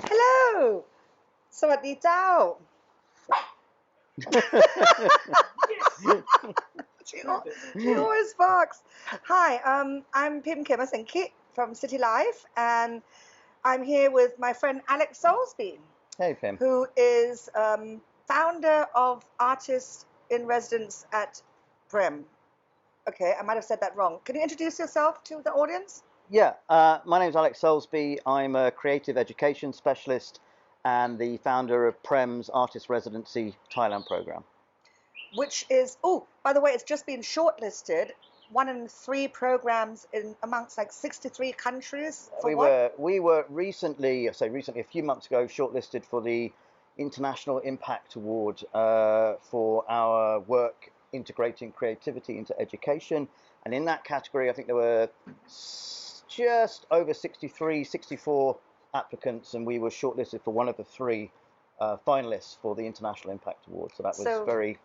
Hello สวัสดีเจ้า she always barks. Hi, I'm Pim Kemasingki from Citylife, and I'm here with my friend Alex Soulsby. Hey, Pim. Who is founder of Artist in Residence at Prem. Okay, I might have said that wrong. Can you introduce yourself to the audience? Yeah, my name's Alex Soulsby. I'm a creative education specialist and the founder of Prem's Artist Residency Thailand program. Which is, oh, by the way, it's just been shortlisted. 1 in 3 programs in amongst like 63 countries. For We were recently, I say recently, a few months ago, shortlisted for the International Impact Award for our work integrating creativity into education. And in that category, I think there were just over 64 applicants, and we were shortlisted for one of the 3 finalists for the International Impact Award. So that was very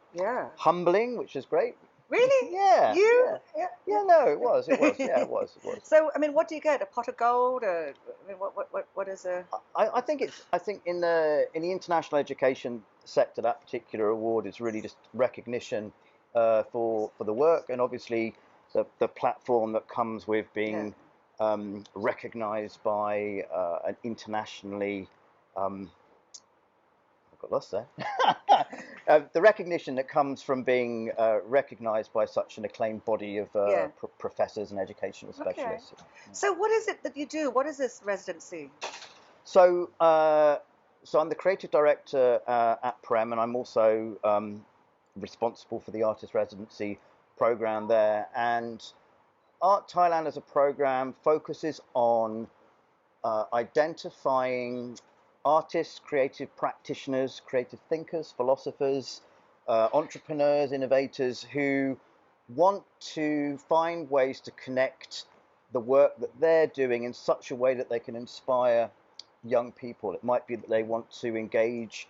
humbling, which is great. Really? Yeah. You? Yeah. No, it was. Yeah, it was. So, I mean, what do you get? A pot of gold? I mean, what is a? I think in the international education sector, that particular award is really just recognition for the work, and obviously the platform that comes with being recognized by an internationally I got lost there. The recognition that comes from being recognized by such an acclaimed body of professors and educational specialists. Okay. So what is it that you do? What is this residency? So I'm the creative director at Prem, and I'm also responsible for the artist residency program there. And Art Thailand as a program focuses on identifying artists, creative practitioners, creative thinkers, philosophers, entrepreneurs, innovators who want to find ways to connect the work that they're doing in such a way that they can inspire young people. It might be that they want to engage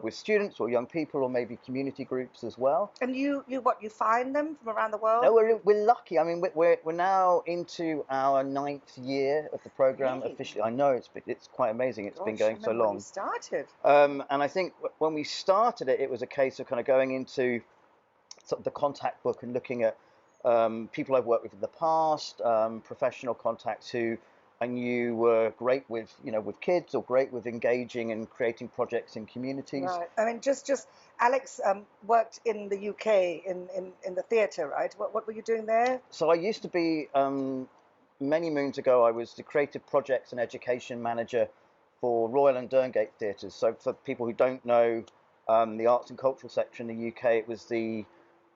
with students or young people, or maybe community groups as well. And you find them from around the world? No, we're lucky. I mean, we're now into our 9th year of the program officially. I know it's quite amazing. It's been going so long. When you started. And I think when we started it, it was a case of kind of going into sort of the contact book and looking at people I've worked with in the past, professional contacts who I knew were great with kids, or great with engaging and creating projects in communities. Right. I mean, just Alex worked in the UK in the theatre, right? What were you doing there? So I used to be, many moons ago, I was the creative projects and education manager for Royal and Derngate theatres. So for people who don't know the arts and cultural sector in the UK, it was the...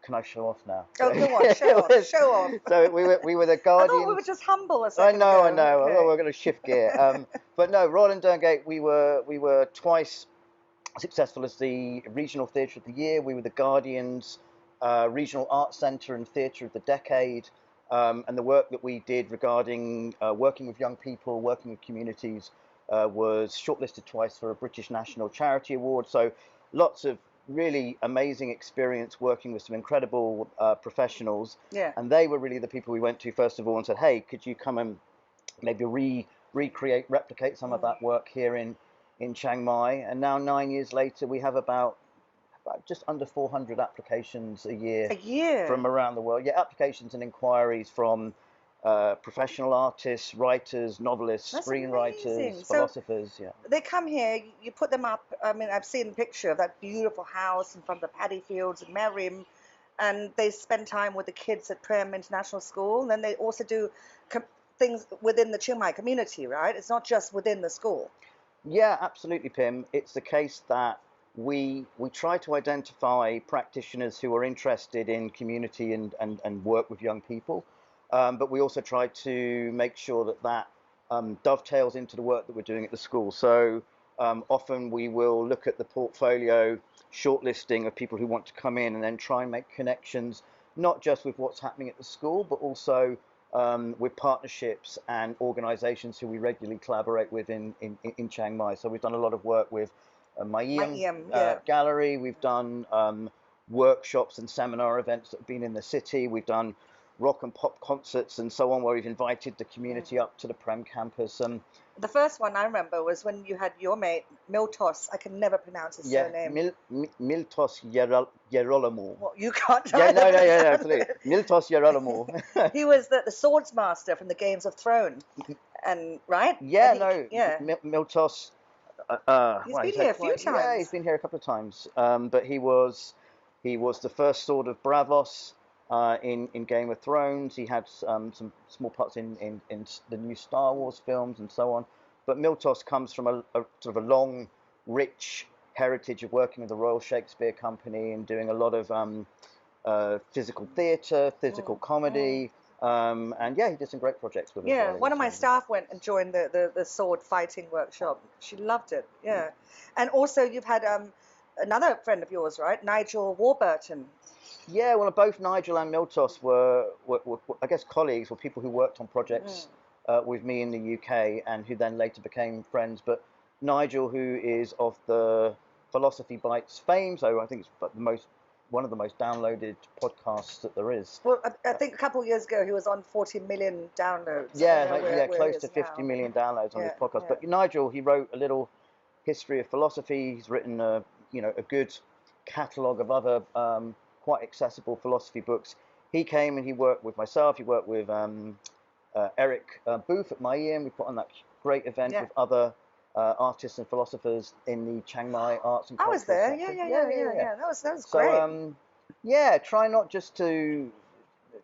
Can I show off now? Oh, go on, show off. So we were the guardians. I thought we were just humble a second ago. I know. Okay. Oh, we're going to shift gear. But no, Royal and Derngate, we were twice successful as the Regional Theatre of the Year. We were the Guardians Regional Arts Centre and Theatre of the Decade. And the work that we did regarding working with young people, working with communities, was shortlisted twice for a British National Charity Award. So lots of really amazing experience working with some incredible professionals. Yeah. And they were really the people we went to first of all and said, hey, could you come and maybe replicate some of that work here in Chiang Mai? And now 9 years later, we have about just under 400 applications a year from around the world. Yeah, applications and inquiries from professional artists, writers, novelists, screenwriters, philosophers. So they come here, you put them up. I mean, I've seen a picture of that beautiful house in front of the paddy fields in Merim, and they spend time with the kids at Prem International School. And then they also do things within the Chiang Mai community, right? It's not just within the school. Yeah, absolutely, Pim. It's the case that we try to identify practitioners who are interested in community and work with young people. But we also try to make sure that dovetails into the work that we're doing at the school. So often we will look at the portfolio shortlisting of people who want to come in and then try and make connections, not just with what's happening at the school, but also with partnerships and organizations who we regularly collaborate with in Chiang Mai. So we've done a lot of work with Mayim Gallery. We've done workshops and seminar events that have been in the city. We've done rock and pop concerts and so on, where we've invited the community up to the Prem campus. The first one I remember was when you had your mate Miltos. I can never pronounce his Yeah, surname. Miltos Gerolamo. Well, you can't Yeah, either no, pronounce absolutely. it. Miltos Gerolamo. He was the swords master from the Games of Thrones, and right? Yeah, And he, no, yeah, Miltos. he's Well, been he's had here a few quite. Yeah, he's times. been here a couple of times. But he was the first Sword of Bravos in Game of Thrones. He had some small parts in the new Star Wars films and so on. But Miltos comes from a sort of a long, rich heritage of working with the Royal Shakespeare Company and doing a lot of physical theatre, physical comedy. And yeah, he did some great projects with us as Yeah, well. one of my staff went and joined the sword fighting workshop. She loved it. Yeah, and also you've had another friend of yours, right, Nigel Warburton. Yeah, well, both Nigel and Miltos were I guess, colleagues or people who worked on projects with me in the UK and who then later became friends. But Nigel, who is of the Philosophy Bites fame, so I think it's one of the most downloaded podcasts that there is. Well, I think a couple of years ago he was on 40 million downloads. Yeah, Where close he to is 50 now. million downloads on Yeah, his podcast. yeah. But Nigel, he wrote a little history of philosophy. He's written a good catalogue of other quite accessible philosophy books. He came and he worked with myself. He worked with Eric Booth at MyEM. We put on that great event Yeah. with other artists and philosophers in the Chiang Mai Arts and I Cultural was there. Sector. Yeah. That was So great. yeah, try not just to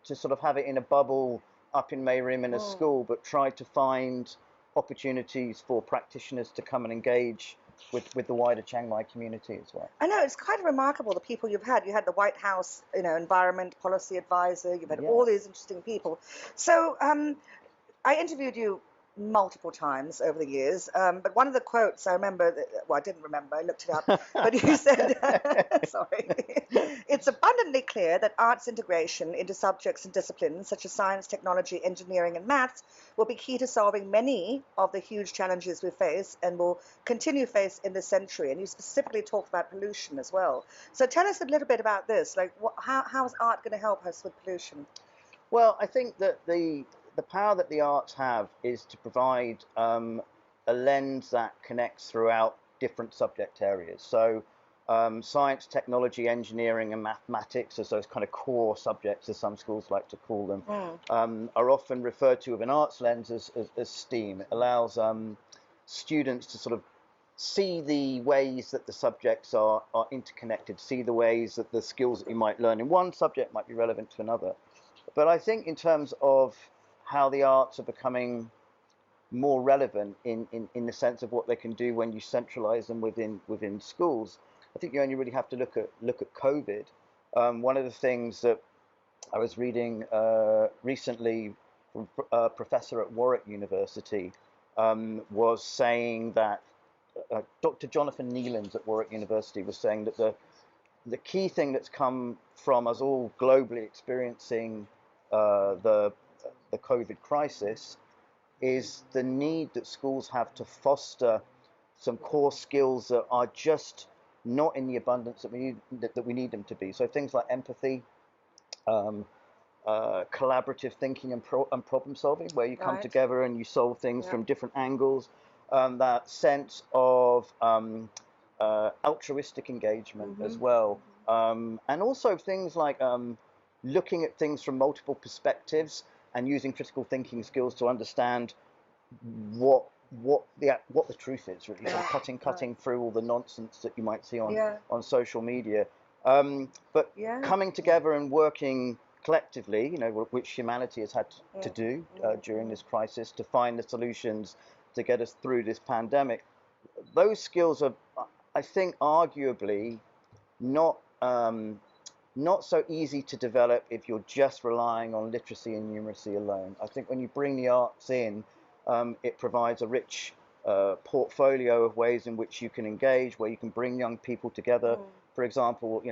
sort of have it in a bubble up in Mayrim in a school, but try to find opportunities for practitioners to come and engage with the wider Chiang Mai community as well. I know it's quite remarkable the people you've had. You had the White House, environment policy advisor. You've had all these interesting people. So I interviewed you multiple times over the years, but one of the quotes I remember, well, I didn't remember, I looked it up, but you said, sorry, it's abundantly clear that arts integration into subjects and disciplines such as science, technology, engineering, and maths will be key to solving many of the huge challenges we face and will continue to face in this century. And you specifically talked about pollution as well. So tell us a little bit about this. Like, how is art going to help us with pollution? Well, I think that the power that the arts have is to provide a lens that connects throughout different subject areas. So science, technology, engineering, and mathematics, as those kind of core subjects, as some schools like to call them, are often referred to with an arts lens as STEAM. It allows students to sort of see the ways that the subjects are interconnected, see the ways that the skills that you might learn in one subject might be relevant to another. But I think in terms of how the arts are becoming more relevant in the sense of what they can do when you centralize them within schools, I think you only really have to look at COVID. One of the things that I was reading recently from a professor at Warwick University was saying that Dr. Jonathan Neelands at Warwick University was saying that the key thing that's come from us all globally experiencing the COVID crisis is the need that schools have to foster some core skills that are just not in the abundance that we need them to be. So things like empathy, collaborative thinking, and problem solving, where you come together and you solve things from different angles. That sense of altruistic engagement as well, and also things like looking at things from multiple perspectives and using critical thinking skills to understand what the truth is, really. Sort of cutting through all the nonsense that you might see on social media, but coming together and working collectively, which humanity has had to do during this crisis to find the solutions to get us through this pandemic. Those skills are, I think, arguably not so easy to develop if you're just relying on literacy and numeracy alone. I think when you bring the arts in, it provides a rich portfolio of ways in which you can engage, where you can bring young people together. For example,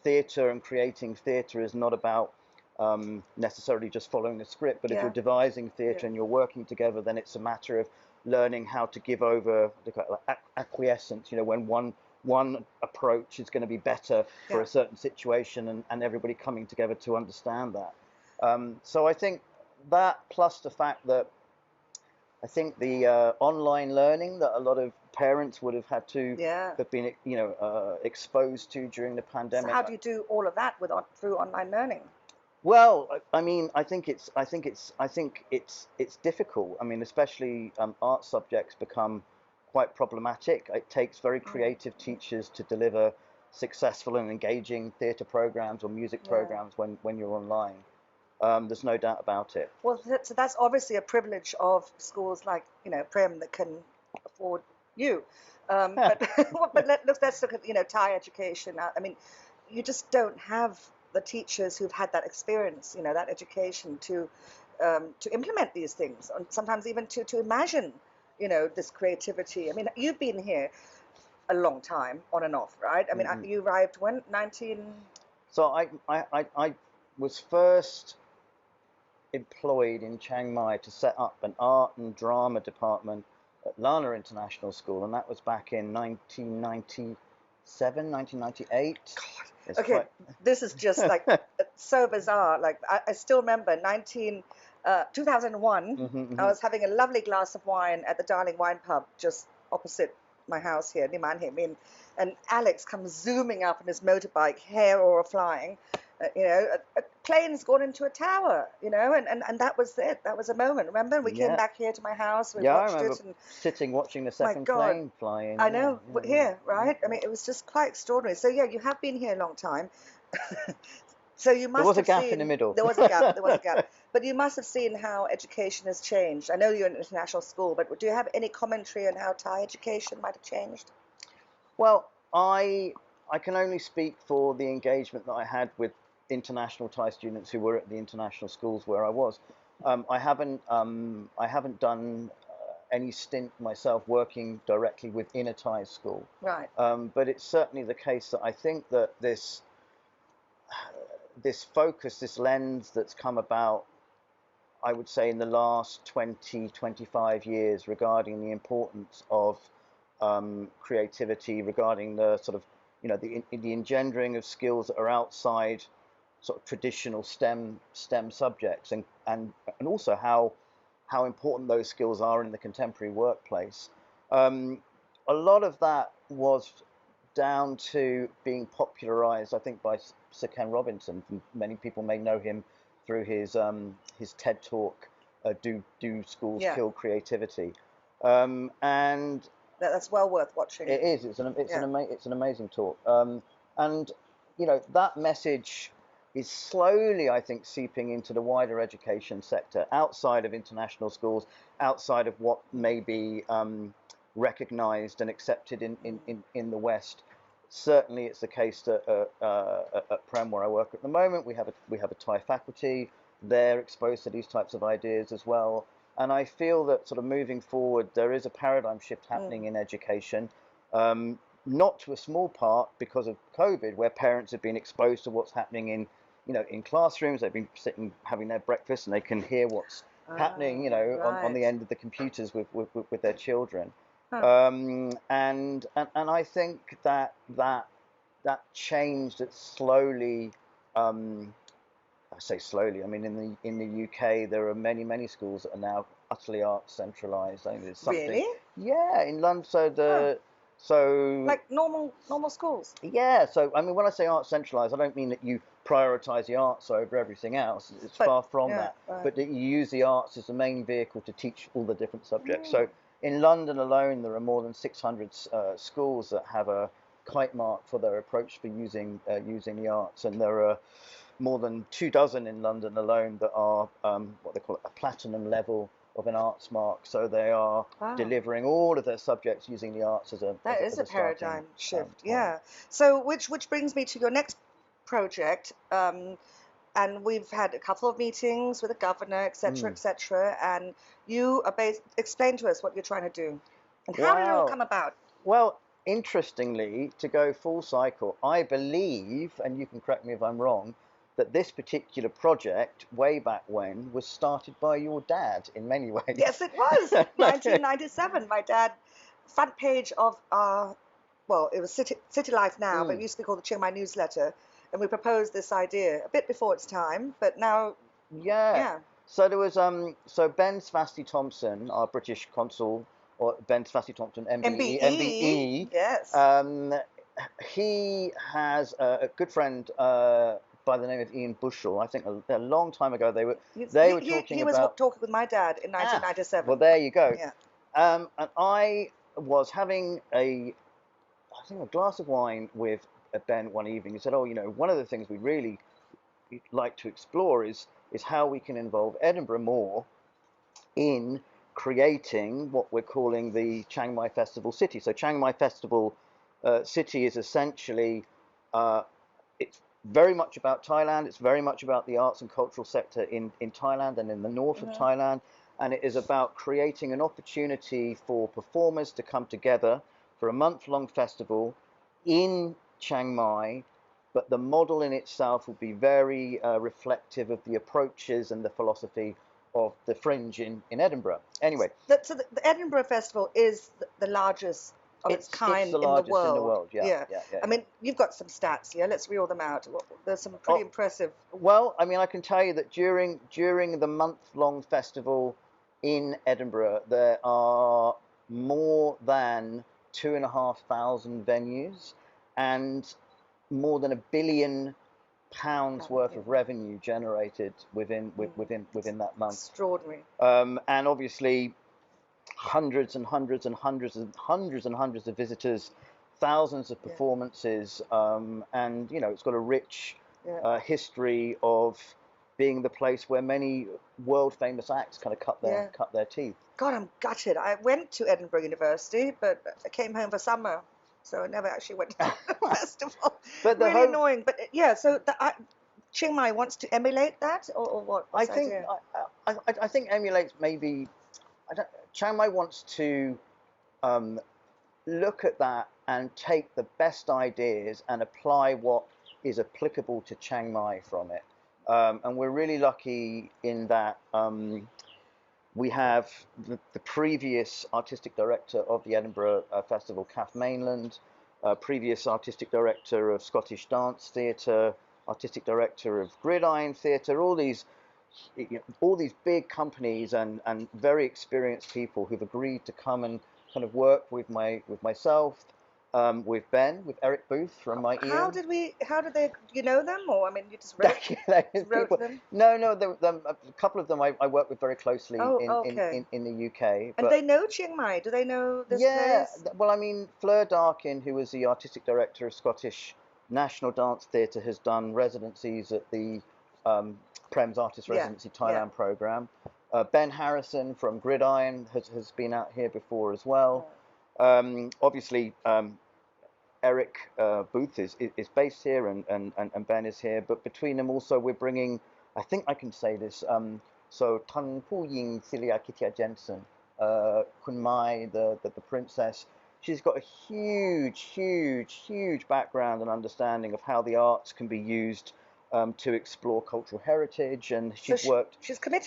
theatre and creating theatre is not about necessarily just following the script, but if you're devising theatre and you're working together, then it's a matter of learning how to give over acquiescence, when one approach is going to be better for a certain situation, and everybody coming together to understand that. So I think that, plus the fact that I think the online learning that a lot of parents would have had to Yeah. have been, exposed to during the So pandemic. how do you do all of that through online learning? Well, I mean, I think it's difficult. I mean, especially art subjects become quite problematic. It takes very creative teachers to deliver successful and engaging theatre programs or music Yeah. programs when you're online. There's no doubt about it. Well, so that's obviously a privilege of schools like, Prem that can afford you. But but let's look at, Thai education. I mean, you just don't have the teachers who've had that experience, that education to implement these things, and sometimes even to imagine, this creativity. I mean, you've been here a long time, on and off, right? I mean, you arrived when 19. So I was first employed in Chiang Mai to set up an art and drama department at Lana International School, and that was back in 1997, 1998. God. Okay, this is just like so bizarre. Like I still remember 2001. I was having a lovely glass of wine at the Darling Wine Pub just opposite my house here, Niman Hemin, and Alex comes zooming up on his motorbike, hair all flying. A plane's gone into a tower, and that was it. That was a moment. Remember, we came back here to my house. We watched I remember it, and sitting watching the second plane fly in. I know, here, right? I mean, it was just quite extraordinary. So yeah, you have been here a long time. So you must. There was have a gap seen, in the middle. There was a gap. There was a gap. But you must have seen how education has changed. I know you're an international school, but do you have any commentary on how Thai education might have changed? Well, I can only speak for the engagement that I had with international Thai students who were at the international schools where I was. I haven't done any stint myself working directly within a Thai school. Right. But it's certainly the case that I think that this focus, this lens that's come about, I would say in the last 20, 25 years regarding the importance of creativity, regarding the sort of, the engendering of skills that are outside sort of traditional STEM subjects, and also how important those skills are in the contemporary workplace. A lot of that was down to being popularized, I think, by Sir Ken Robinson. Many people may know him through his TED talk, "Do Schools Kill Creativity?" And that's well worth watching. It is. It's an amazing talk. And that message is slowly, I think, seeping into the wider education sector outside of international schools, outside of what may be recognized and accepted in the West. Certainly, it's the case that at Prem, where I work at the moment, we have a Thai faculty. They're exposed to these types of ideas as well. And I feel that sort of moving forward, there is a paradigm shift happening in education, not to a small part because of COVID, where parents have been exposed to what's happening in classrooms. They've been sitting having their breakfast and they can hear what's happening, on the end of the computers with their children. And I think that change that slowly. I say slowly. I mean, in the UK, there are many schools that are now utterly art centralised. I think there's something. Really? Yeah, in London. So like normal schools. Yeah. So I mean, when I say art centralised, I don't mean that you prioritise the arts over everything else. It's far from that. Right. But that you use the arts as the main vehicle to teach all the different subjects. So in London alone, there are more than 600 schools that have a kite mark for their approach for using the arts, and there are more than 24 in London alone that are what they call a platinum level of an arts mark. So they are delivering all of their subjects using the arts as a paradigm shift. Yeah. So which brings me to your next project. And we've had a couple of meetings with the governor, etc., and you are explain to us what you're trying to do, and how did it all come about? Well, interestingly, to go full cycle, I believe, and you can correct me if I'm wrong, that this particular project, way back when, was started by your dad in many ways. Yes, it was. 1997. My dad, front page of our, it was Citylife now, but it used to be called the Chiang Mai newsletter. And we proposed this idea a bit before its time, but now, yeah. So there was so Ben Svasti Thompson, our British consul, or Ben Svasti Thompson MBE, MBE, yes. He has a good friend by the name of Ian Bushell. I think a long time ago they were talking he was about talking with my dad in 1997. well, there you go. Yeah. And I was having I think a glass of wine with Ben one evening. He said, "Oh, you know, one of the things we'd really like to explore is how we can involve Edinburgh more in creating what we're calling the Chiang Mai Festival City." So Chiang Mai Festival City is essentially it's very much about Thailand. It's very much about the arts and cultural sector in Thailand and in the north of Thailand. And it is about creating an opportunity for performers to come together for a month-long festival in Chiang Mai. But the model in itself will be very reflective of the approaches and the philosophy of the fringe in Edinburgh. Anyway. So the Edinburgh Festival is the largest of its kind it's the largest in the world. Yeah. I mean, you've got some stats here. Let's reel them out. There's some pretty impressive. Well, I mean, I can tell you that during the month-long festival in Edinburgh, there are more than 2,500 venues and more than £1 billion worth of revenue generated within that month. Extraordinary. And obviously, hundreds and hundreds and hundreds and hundreds and hundreds of visitors, thousands of performances, and you know, it's got a rich history of being the place where many world famous acts kind of cut their teeth. God, I'm gutted. I went to Edinburgh University, but I came home for summer, so I never actually went to the festival. But really annoying. But yeah, so Chiang Mai wants to emulate that, or what? I think emulates maybe. Chiang Mai wants to look at that and take the best ideas and apply what is applicable to Chiang Mai from it. And we're really lucky in that we have the previous artistic director of the Edinburgh Festival, Kath Mainland, previous artistic director of Scottish Dance Theatre, artistic director of Gridiron Theatre, all these big companies and very experienced people who've agreed to come and kind of work with myself, with Ben, with Eric Booth from my How did they, you know them, or I mean, you just wrote them? No, a couple of them I work with very closely in the UK. And they know Chiang Mai? Do they know this place? Well, I mean, Fleur Darkin, who was the artistic director of Scottish National Dance Theatre, has done residencies at the Prem Artist Residency Thailand program. Ben Harrison from Gridiron has been out here before as well. Obviously, Eric Booth is based here, and Ben is here. But between them, also we're bringing. I think I can say this. So Tan Pu Ying Celia Kitia Jensen, Kun Mai, the princess. She's got a huge background and understanding of how the arts can be used to explore cultural heritage, and she's committed. She's going to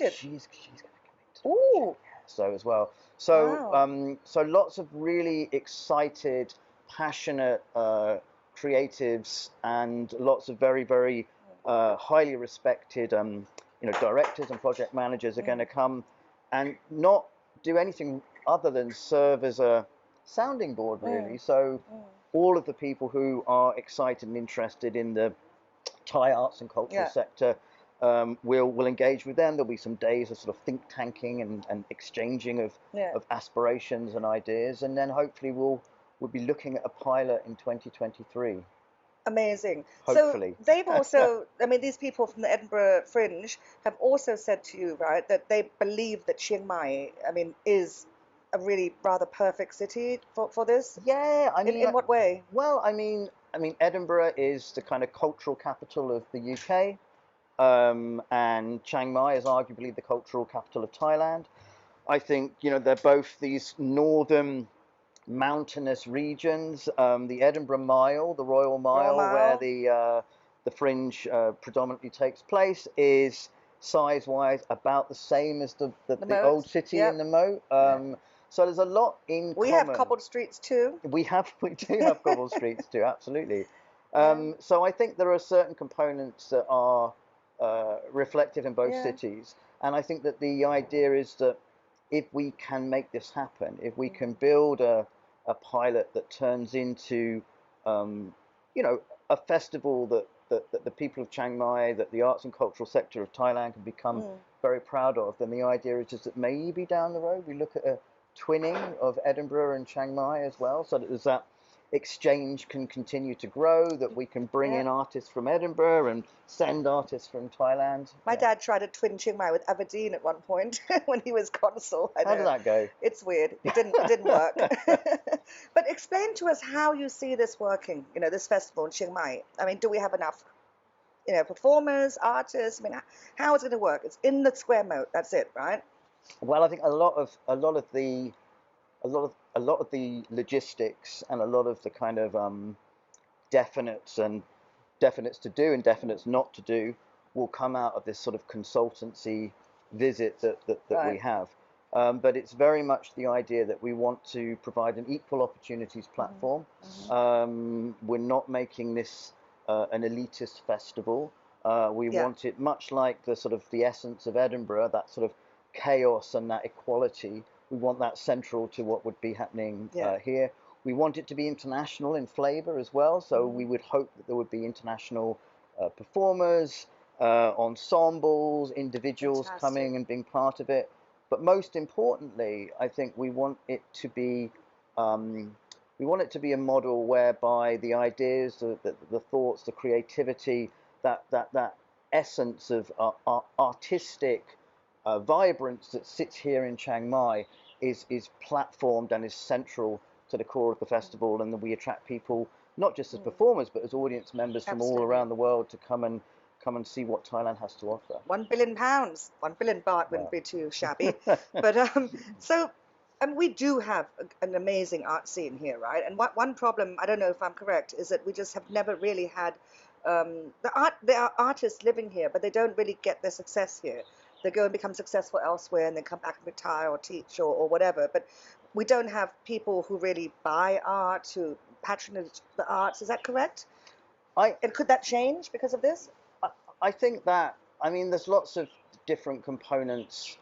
commit. Ooh. So as well. So so lots of really excited, passionate creatives, and lots of very highly respected directors and project managers are going to come and not do anything other than serve as a sounding board, really. So all of the people who are excited and interested in the Thai arts and cultural sector, we'll engage with them. There'll be some days of sort of think tanking and exchanging of aspirations and ideas, and then hopefully we'll be looking at a pilot in 2023. Amazing. Hopefully. So they've also, I mean, these people from the Edinburgh Fringe have also said to you, right, that they believe that Chiang Mai, I mean, is a really rather perfect city for this. Yeah, I mean, in what way? Well, I mean, Edinburgh is the kind of cultural capital of the UK. And Chiang Mai is arguably the cultural capital of Thailand. I think, they're both these northern mountainous regions. The Edinburgh Mile, the Royal Mile, where the Fringe predominantly takes place, is size-wise about the same as the old city in the moat. So there's a lot in common. We have cobbled streets too. We do have cobbled streets too, absolutely. So I think there are certain components that are reflected in both cities, And I think that the idea is that if we can make this happen, if we can build a pilot that turns into, you know, a festival that the people of Chiang Mai, that the arts and cultural sector of Thailand can become very proud of, then the idea is just that maybe down the road we look at a twinning of Edinburgh and Chiang Mai as well, so that there's that exchange can continue to grow, that we can bring in artists from Edinburgh and send artists from Thailand. My dad tried to twin Chiang Mai with Aberdeen at one point when he was consul. How did that go? It's weird. It didn't work. But explain to us how you see this working, you know, this festival in Chiang Mai. I mean, do we have enough, you know, performers, artists? I mean, how is it going to work? It's in the square moat. That's it, right? Well, I think a lot of the logistics and a lot of the kind of definites to do and definites not to do will come out of this sort of consultancy visit that we have. But it's very much the idea that we want to provide an equal opportunities platform. We're not making this an elitist festival. We want it much like the sort of the essence of Edinburgh, that sort of chaos and that equality. We want that central to what would be happening here. We want it to be international in flavour as well, so we would hope that there would be international performers, ensembles, individuals coming and being part of it. But most importantly, I think we want it to be a model whereby the ideas, the thoughts, the creativity, that essence of artistic vibrance that sits here in Chiang Mai is platformed and is central to the core of the festival, and that we attract people not just as performers but as audience members from all around the world to come and see what Thailand has to offer. £1 billion, 1 billion baht wouldn't be too shabby. But so we do have an amazing art scene here, right? And one problem, I don't know if I'm correct, is that we just have never really had there are artists living here, but they don't really get their success here. They go and become successful elsewhere and then come back and retire or teach or whatever. But we don't have people who really buy art, who patronage the arts. Is that correct? And could that change because of this? I think that, I mean, there's lots of different components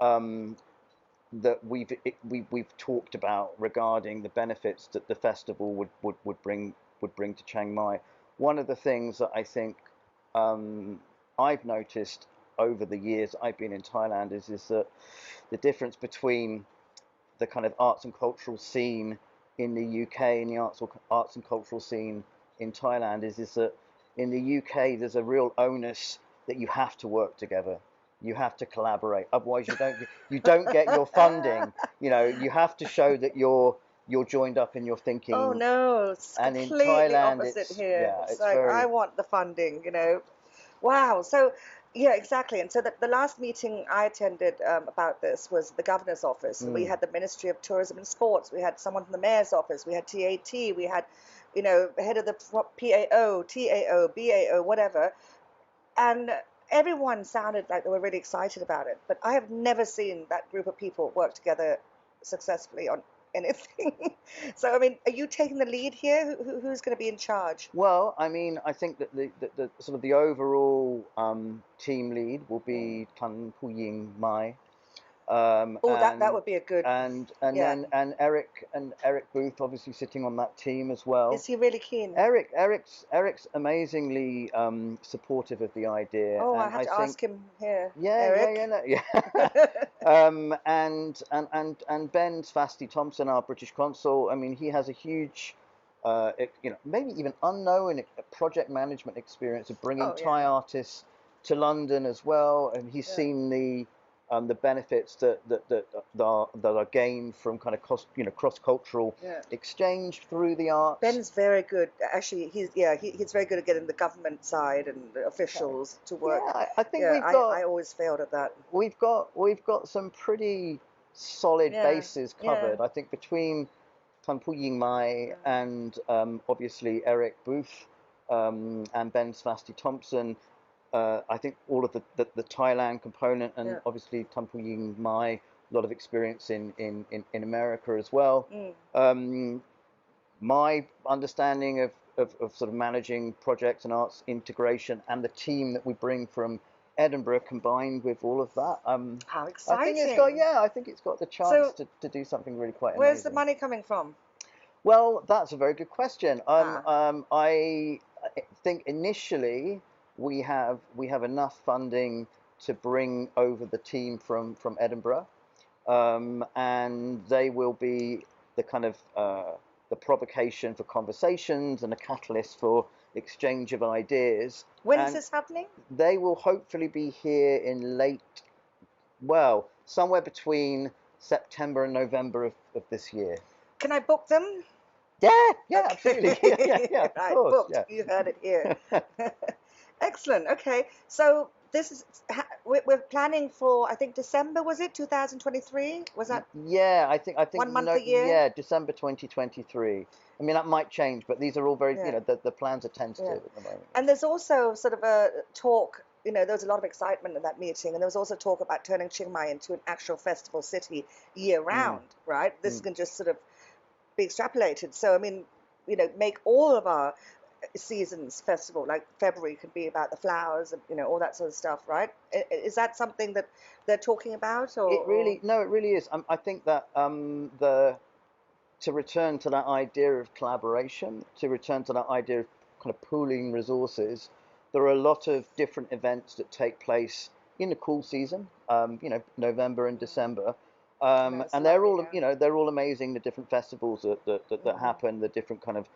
that we've talked about regarding the benefits that the festival would bring to Chiang Mai. One of the things that I think I've noticed over the years I've been in Thailand is that the difference between the kind of arts and cultural scene in the UK and the arts and cultural scene in Thailand is that in the UK there's a real onus that you have to work together, you have to collaborate, otherwise you don't get your funding. You know, you have to show that you're joined up in your thinking. Oh no, it's and completely in Thailand, opposite here. Yeah, it's like, I want the funding, you know. Wow. So yeah, exactly. And so the last meeting I attended about this was the governor's office. And we had the Ministry of Tourism and Sports. We had someone from the mayor's office. We had TAT. We had, you know, head of the PAO, TAO, BAO, whatever. And everyone sounded like they were really excited about it. But I have never seen that group of people work together successfully on anything. So, I mean, are you taking the lead here? Who's going to be in charge? Well, I mean, I think that the sort of the overall team lead will be Tan Pu Ying Mai. That would be a good. And Eric Booth obviously sitting on that team as well. Is he really keen? Eric's amazingly supportive of the idea. Oh, I have to ask him here. Yeah, Eric. And Ben Svasti Thompson, our British consul. I mean, he has a huge, you know, maybe even unknown project management experience of bringing Thai artists to London as well, and he's seen the benefits that are gained from kind of cross-cultural exchange through the arts. Ben's very good. Actually, he's very good at getting the government side and the officials to work. Yeah, I think I always failed at that. We've got some pretty solid bases covered. I think between Tan Pu Ying Mai and obviously Eric Booth and Ben Svasti Thompson. I think all of the Thailand component and obviously Tan Pu Ying Mai, a lot of experience in America as well. My understanding of sort of managing projects and arts integration and the team that we bring from Edinburgh combined with all of that. How I think it's got, exciting. yeah, I think it's got the chance So to do something really quite where's the amazing. money coming from? Well, that's a very good question. Ah. I think initially we have enough funding to bring over the team from Edinburgh, and they will be the kind of the provocation for conversations and a catalyst for exchange of ideas. When is And this happening? they will hopefully be here in late, well, somewhere between September and November of this year. Can I book them? Yeah, yeah, absolutely. Yeah, Okay. yeah, of Right, course, booked. yeah. You heard it here. Excellent. Okay, so this is we're planning for, I think, December, was it 2023? Was that Yeah, I think 1 month no, a year? yeah, December 2023. I mean, that might change, but these are all very, Yeah, the plans are yeah. tentative at the moment. And there's also sort of a talk. There was a lot of excitement in that meeting, and there was also talk about turning Chiang Mai into an actual festival city year Mm, round. Right? This mm. can just sort of be extrapolated. So I mean, make all of our seasons festival, like February could be about the flowers and all that sort of stuff, right? Is that something that they're talking about, It or really, no, it really is. I think that the to return to that idea of collaboration, to return to that idea of kind of pooling resources, there are a lot of different events that take place in the cool season, November and December, that's and they're lovely, all, yeah. they're all amazing. The different festivals that Hmm. happen, the different kind of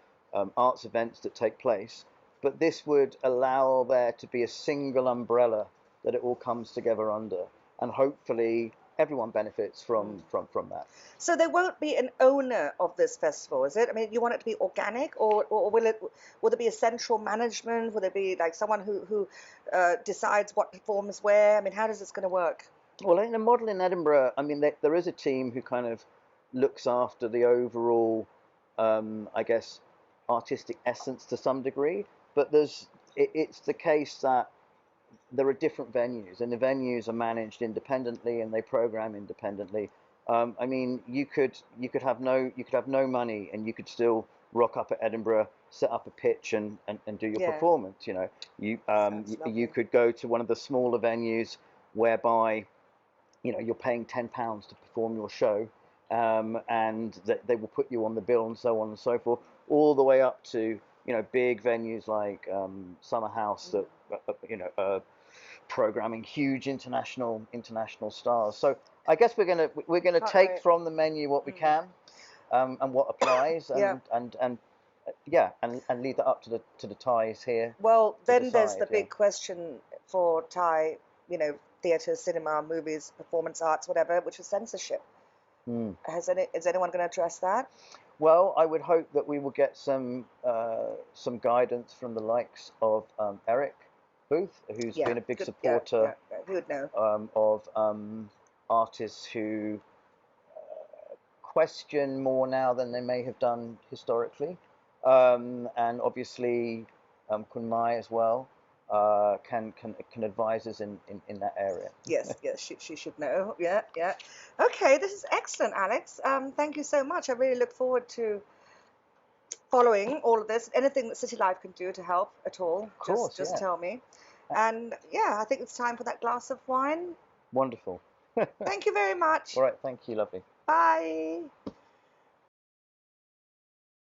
arts events that take place. But this would allow there to be a single umbrella that it all comes together under, and hopefully everyone benefits from that. So there won't be an owner of this festival, is it? I mean, you want it to be organic, or will there be a central management? Will there be like someone who decides what performs where? I mean, how is this going to work? Well, in the model in Edinburgh, I mean, there is a team who kind of looks after the overall, I guess, artistic essence to some degree. But it's the case that there are different venues, and the venues are managed independently, and they program independently. I mean, you could have no money, and you could still rock up at Edinburgh, set up a pitch, and do your Yeah, performance. sounds You lovely. could go to one of the smaller venues whereby you're paying £10 to perform your show, and they will put you on the bill and so on and so forth, all the way up to big venues like Summer House that programming huge international stars. So I guess we're gonna Can't take wait. from the menu what we Mm. can, and what applies, Yeah. and yeah, and leave that up to the Thais here Well, to then there's the decide. Yeah. big question for Thai, theatre, cinema, movies, performance arts, whatever, which is censorship. Mm. Is anyone going to address that? Well, I would hope that we will get some guidance from the likes of Eric Booth, who's Yeah, been a big good. Yeah, supporter yeah, yeah. Who would know? of artists who question more now than they may have done historically, and obviously Kun Mai as well can advise us in that area. Yes, yes, she should know. Yeah, yeah. Okay, this is excellent, Alex. Thank you so much. I really look forward to following all of this. Anything that Citylife can do to help at all, Of just course, just yeah. tell me. And yeah, I think it's time for that glass of wine. Wonderful. Thank you very much. All right, thank you, lovely. Bye.